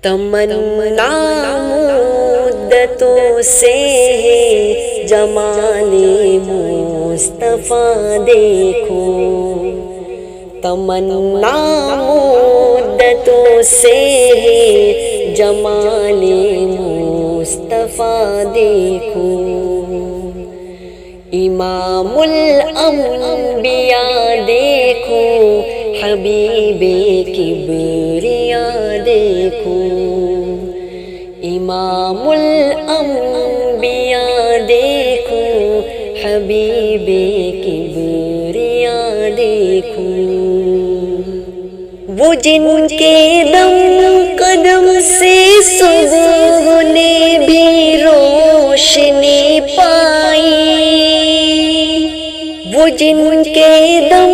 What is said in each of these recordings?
تمنا مدتوں سے ہے جمال مصطفیٰ دیکھو، تمنا مدتوں سے ہے جمال مصطفیٰ دیکھو، امام الانبیاء دیکھو، حبیب کبریاء دیکھو، امام الانبیاء دیکھو، حبیب کبریاء دیکھو، وہ جن کے دم قدم سے صبح نے بھی روشنی پائی، وہ جن کے دم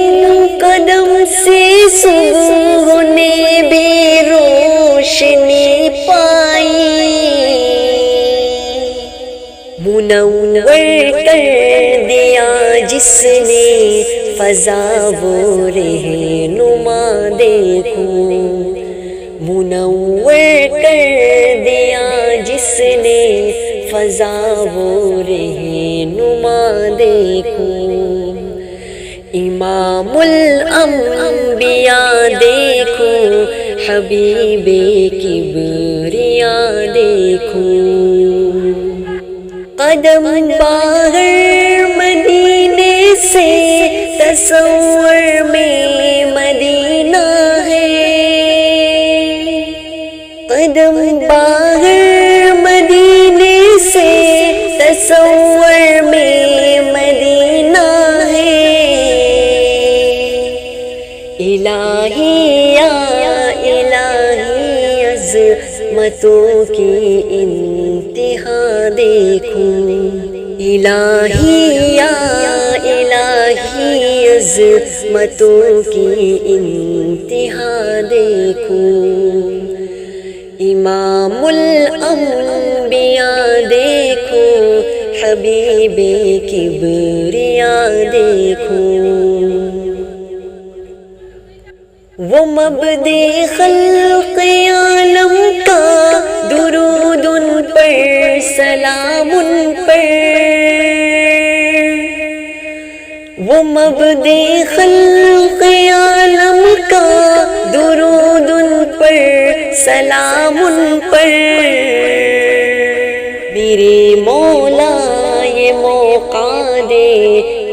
قدم سے صبح نے بھی روشنی پائی، منور کر دیا جس نے فضا وہ رہنما دیکھو، منور کر دیا جس نے فضا وہ رہنما دیکھو، امام الانبیاء دیکھو، حبیب کبریاء دیکھو، قدم باہر مدینے سے تصور میں مدینہ ہے، قدم باہر مدینے سے تصور میں مدینہ ہے، الہی یا الہی عظمتوں کی انتہا دیکھو، الہی یا الہی عظمتوں کی انتہا دیکھو، امام الانبیاء دیکھو، حبیب کبریاء دیکھو، وہ مبدئ خلق عالم کا درود ان پر، سلام ان پر، وہ مبدئ خلق عالم کا درود ان پر، سلام ان پر، میرے مولا یہ موقع دے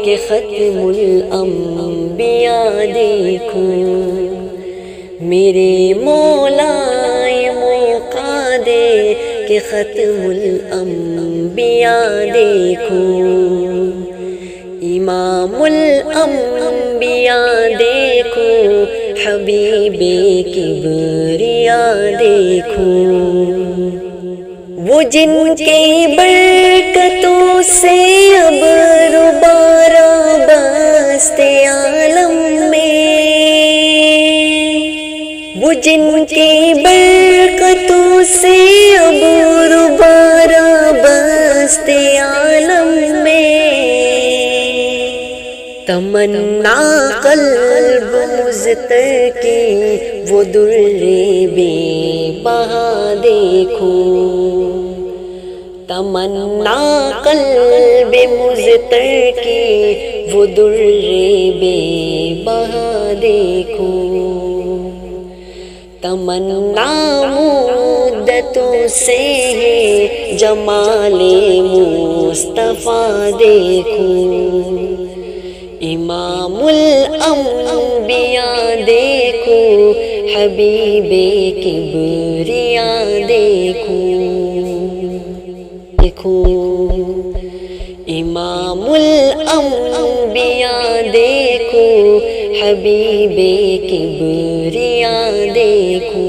کہ ختم الانبیاء دیکھوں، میرے مولا یہ موقع دے کہ ختم الانبیاء دیکھوں، امام الانبیاء دیکھو، حبیب کبریاء دیکھو، وہ جن کے برکتوں سے اب روبارہ بستے عالم میں، وہ جن کے برکتوں سے اب روبارہ بستے عالم میں، تمنا قلب مضطر کی وہ در بے بہا دیکھو، تمنا قلب مضطر کی وہ در بے بہا دیکھو، تمنا مدتوں سے ہے جمال مصطفیٰ دیکھو، امام الانبیاء دیکھو، حبیب کبریاء دیکھو، دیکھو امام الانبیاء دیکھو، حبیب کبریاء دیکھو،